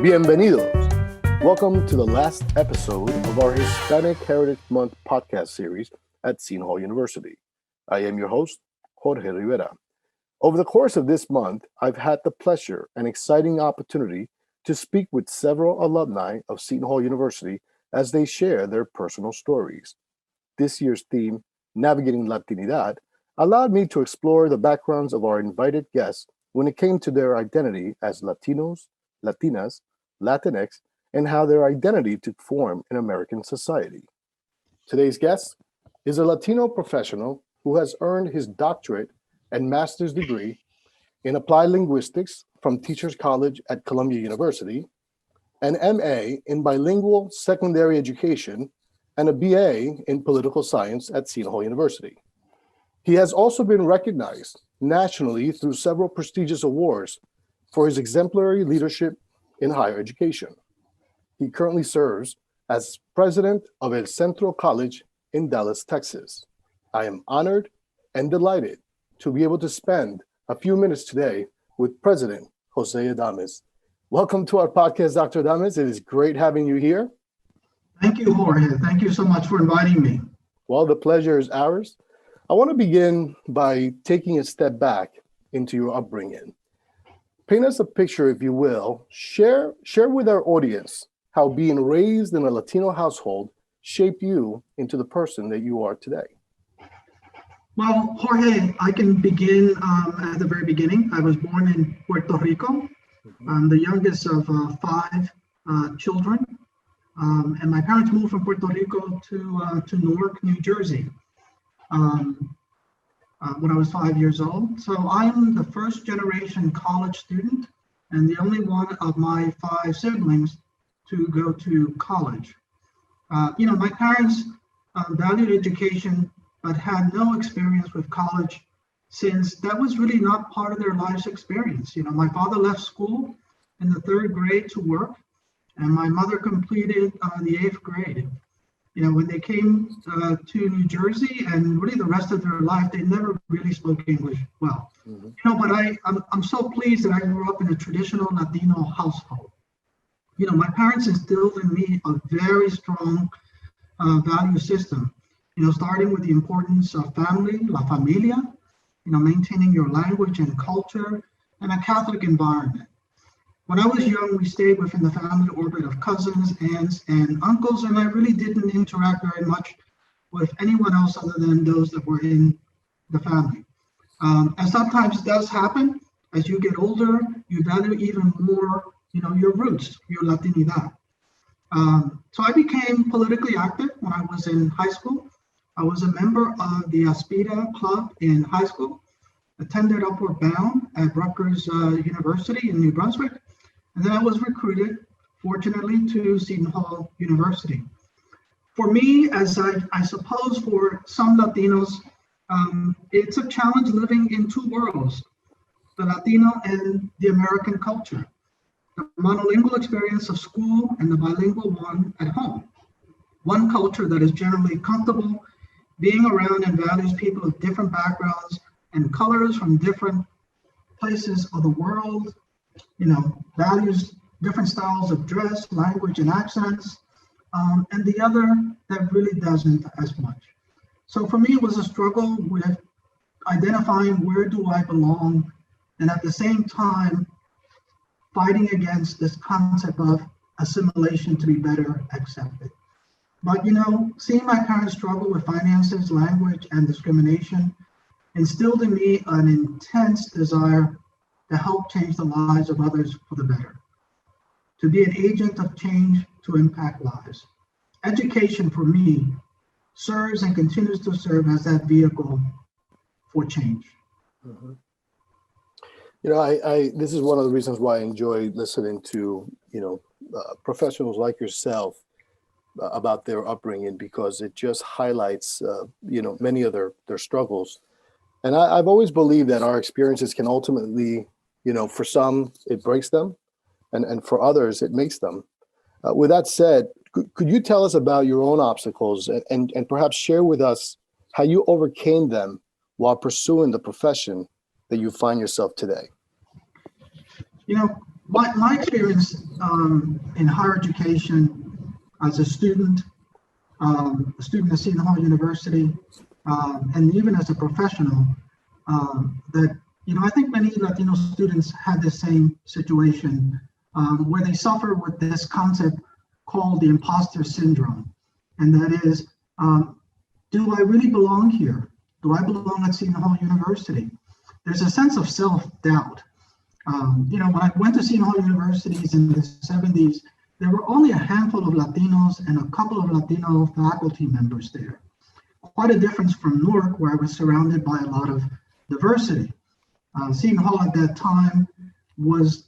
Bienvenidos. Welcome to the last episode of our Hispanic Heritage Month podcast series at Seton Hall University. I am your host, Jorge Rivera. Over the course of this month, I've had the pleasure and exciting opportunity to speak with several alumni of Seton Hall University as they share their personal stories. This year's theme, Navigating Latinidad, allowed me to explore the backgrounds of our invited guests when it came to their identity as Latinos, Latinas, Latinx, and how their identity took form in American society. Today's guest is a Latino professional who has earned his doctorate and master's degree in applied linguistics from Teachers College at Columbia University, an MA in bilingual secondary education, and a BA in political science at Seton Hall University. He has also been recognized nationally through several prestigious awards for his exemplary leadership in higher education. He currently serves as president of El Centro College in Dallas, Texas. I am honored and delighted to be able to spend a few minutes today with President Jose Adames. Welcome to our podcast, Dr. Adames. It is great having you here. Thank you, Jorge. Thank you so much for inviting me. Well, the pleasure is ours. I want to begin by taking a step back into your upbringing. Paint us a picture, if you will. Share with our audience how being raised in a Latino household shaped you into the person that you are today. Well, Jorge, I can begin at the very beginning. I was born in Puerto Rico. I'm the youngest of five children. And my parents moved from Puerto Rico to Newark, New Jersey when I was 5 years old. So I'm the first generation college student and the only one of my five siblings to go to college. My parents valued education, but had no experience with college since that was really not part of their life's experience. My father left school in the third grade to work, and my mother completed the eighth grade. When they came to New Jersey, and really the rest of their life, they never really spoke English well. Mm-hmm. But I'm so pleased that I grew up in a traditional Latino household. My parents instilled in me a very strong value system, starting with the importance of family, la familia, maintaining your language and culture, and a Catholic environment. When I was young, we stayed within the family orbit of cousins, aunts, and uncles, and I really didn't interact very much with anyone else other than those that were in the family. And sometimes it does happen. As you get older, you value even more, your roots, your latinidad. So I became politically active when I was in high school. I was a member of the Aspira Club in high school, attended Upward Bound at Rutgers University in New Brunswick, and then I was recruited, fortunately, to Seton Hall University. For me, as I suppose for some Latinos, it's a challenge living in two worlds, the Latino and the American culture, the monolingual experience of school and the bilingual one at home. One culture that is generally comfortable being around and values people of different backgrounds and colors from different places of the world, values different styles of dress, language, and accents, and the other that really doesn't as much. So for me, it was a struggle with identifying where do I belong, and at the same time, fighting against this concept of assimilation to be better accepted. But seeing my parents struggle with finances, language, and discrimination instilled in me an intense desire to help change the lives of others for the better, to be an agent of change to impact lives. Education for me serves and continues to serve as that vehicle for change. Mm-hmm. This is one of the reasons why I enjoy listening to, professionals like yourself about their upbringing, because it just highlights, many of their struggles. And I've always believed that our experiences can ultimately, for some, it breaks them, and for others, it makes them. With that said, could you tell us about your own obstacles and perhaps share with us how you overcame them while pursuing the profession that you find yourself today? My experience in higher education as a student at Seton Hall University, and even as a professional, that, I think many Latino students had the same situation where they suffer with this concept called the imposter syndrome. And that is, do I really belong here? Do I belong at Seton Hall University? There's a sense of self-doubt. When I went to Seton Hall Universities in the 70s, there were only a handful of Latinos and a couple of Latino faculty members there. Quite a difference from Newark, where I was surrounded by a lot of diversity. Seton Hall at that time was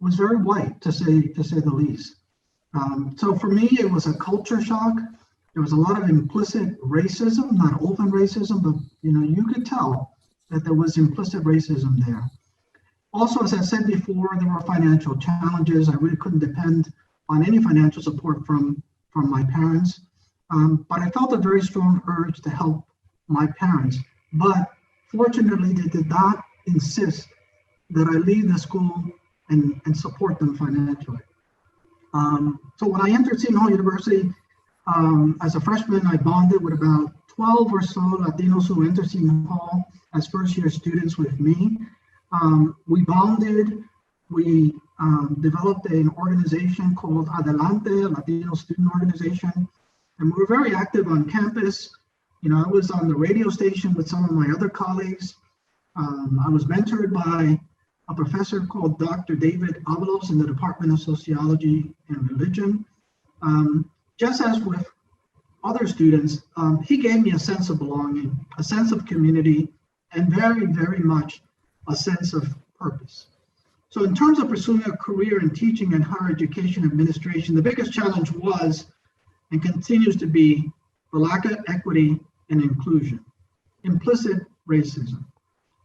very white, to say the least. So for me, it was a culture shock. There was a lot of implicit racism, not open racism, but you could tell that there was implicit racism there. Also, as I said before, there were financial challenges. I really couldn't depend on any financial support from my parents. But I felt a very strong urge to help my parents. But fortunately, they did not insist that I leave the school and support them financially. So when I entered Seton Hall University, as a freshman, I bonded with about 12 or so Latinos who entered Seton Hall as first-year students with me. We bonded. We developed an organization called Adelante, a Latino student organization, and we were very active on campus. I was on the radio station with some of my other colleagues. I was mentored by a professor called Dr. David Avalos in the Department of Sociology and Religion. Just as with other students, he gave me a sense of belonging, a sense of community, and very, very much a sense of purpose. So in terms of pursuing a career in teaching and higher education administration, the biggest challenge was and continues to be the lack of equity and inclusion, implicit racism,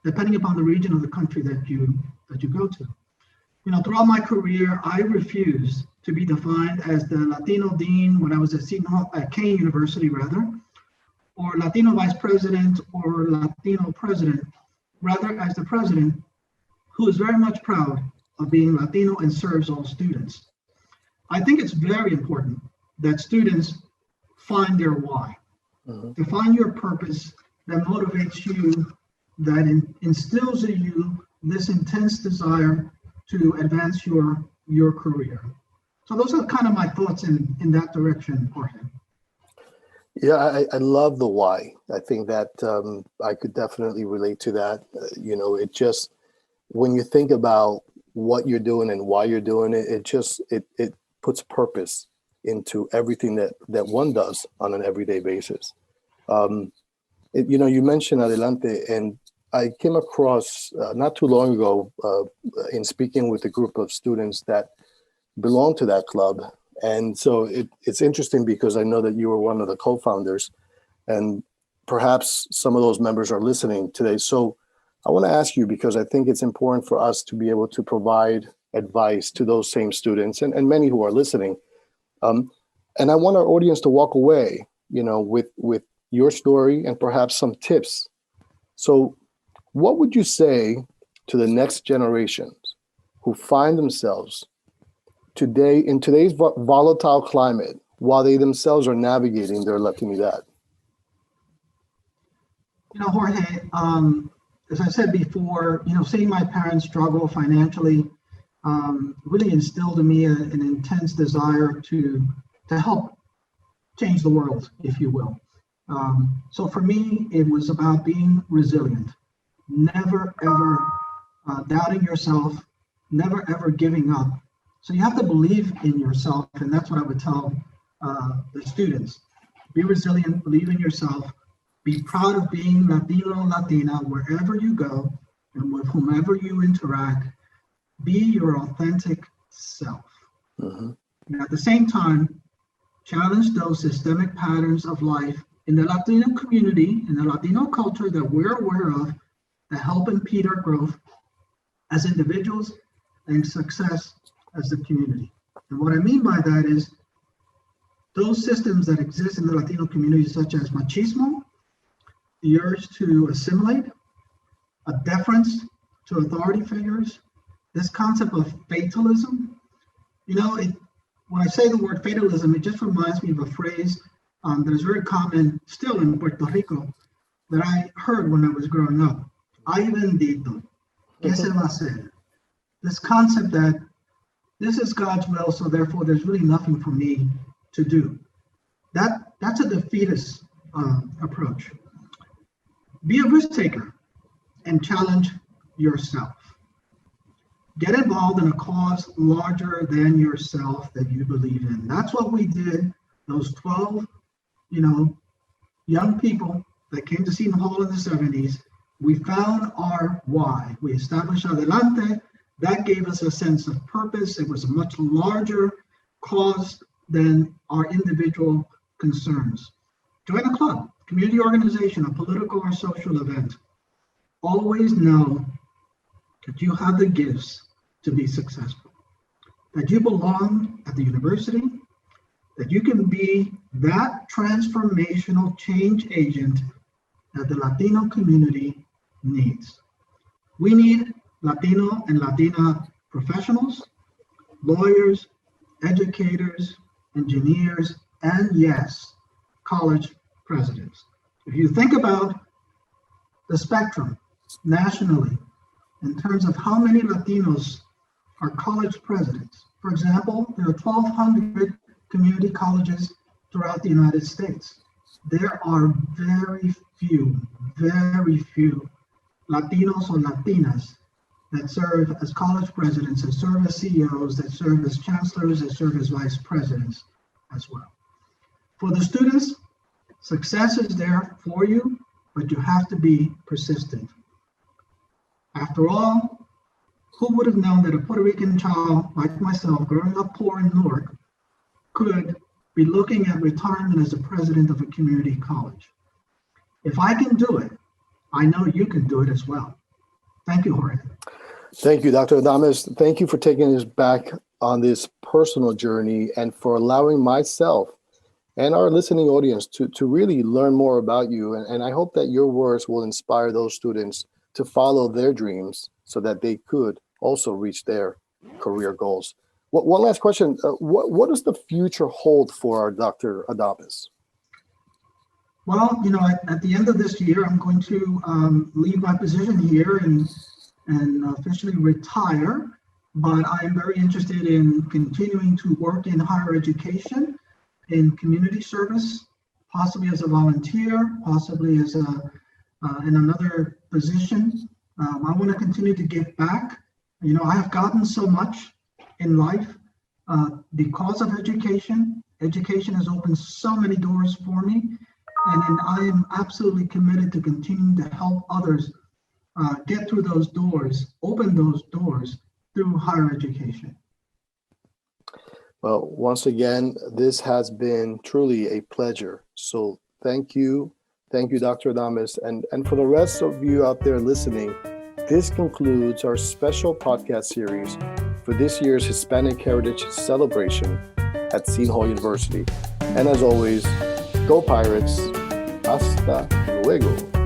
depending upon the region of the country that you go to. Throughout my career, I refused to be defined as the Latino dean when I was at Seton Hall, at Kane University rather, or Latino vice president or Latino president, rather as the president who is very much proud of being Latino and serves all students. I think it's very important that students find their why, to find your purpose that motivates you, that instills in you this intense desire to advance your career. So those are kind of my thoughts in that direction, Jorge. Yeah, I love the why. I think that I could definitely relate to that. It just, when you think about what you're doing and why you're doing it, it puts purpose into everything that one does on an everyday basis. You mentioned Adelante, and I came across not too long ago in speaking with a group of students that belong to that club. And so it's interesting because I know that you were one of the co-founders, and perhaps some of those members are listening today. So I want to ask you, because I think it's important for us to be able to provide advice to those same students and many who are listening. And I want our audience to walk away, with your story and perhaps some tips. So what would you say to the next generations who find themselves today in today's volatile climate while they themselves are navigating their latinidad? Jorge, as I said before, seeing my parents struggle financially really instilled in me an intense desire to help change the world, if you will. So for me, it was about being resilient, never ever doubting yourself, never ever giving up. So you have to believe in yourself, and that's what I would tell the students. Be resilient, believe in yourself, be proud of being Latino, Latina, wherever you go and with whomever you interact. Be your authentic self. And at the same time, challenge those systemic patterns of life in the Latino community, in the Latino culture that we're aware of, that help impede our growth as individuals and success as the community. And what I mean by that is those systems that exist in the Latino community, such as machismo, the urge to assimilate, a deference to authority figures, this concept of fatalism, when I say the word fatalism, it just reminds me of a phrase that is very common still in Puerto Rico that I heard when I was growing up. Ay bendito, ¿qué se va a hacer? This concept that this is God's will, so therefore there's really nothing for me to do. That's a defeatist approach. Be a risk taker and challenge yourself. Get involved in a cause larger than yourself that you believe in. That's what we did. Those 12, young people that came to Seton Hall in the 70s, we found our why. We established Adelante. That gave us a sense of purpose. It was a much larger cause than our individual concerns. Join a club, community organization, a political or social event. Always know that you have the gifts to be successful, that you belong at the university, that you can be that transformational change agent that the Latino community needs. We need Latino and Latina professionals, lawyers, educators, engineers, and yes, college presidents. If you think about the spectrum nationally in terms of how many Latinos are college presidents, for example, there are 1,200 community colleges throughout the United States. There are very few Latinos or Latinas that serve as college presidents, that serve as CEOs, that serve as chancellors, that serve as vice presidents as well. For the students, success is there for you, but you have to be persistent. After all, who would have known that a Puerto Rican child like myself, growing up poor in Newark, could be looking at retirement as the president of a community college? If I can do it, I know you can do it as well. Thank you, Jorge. Thank you, Dr. Adames. Thank you for taking us back on this personal journey and for allowing myself and our listening audience to really learn more about you. And I hope that your words will inspire those students to follow their dreams so that they could also reach their career goals. One last question. What does the future hold for our Dr. Adames? Well, at the end of this year, I'm going to leave my position here and officially retire, but I'm very interested in continuing to work in higher education, in community service, possibly as a volunteer, possibly as in another position. I want to continue to give back. I have gotten so much in life because of education. Education has opened so many doors for me, and I am absolutely committed to continuing to help others get through those doors, open those doors through higher education. Well, once again, this has been truly a pleasure. So thank you. Thank you, Dr. Adames. And for the rest of you out there listening, this concludes our special podcast series for this year's Hispanic Heritage Celebration at Seton Hall University. And as always, go Pirates. Hasta luego.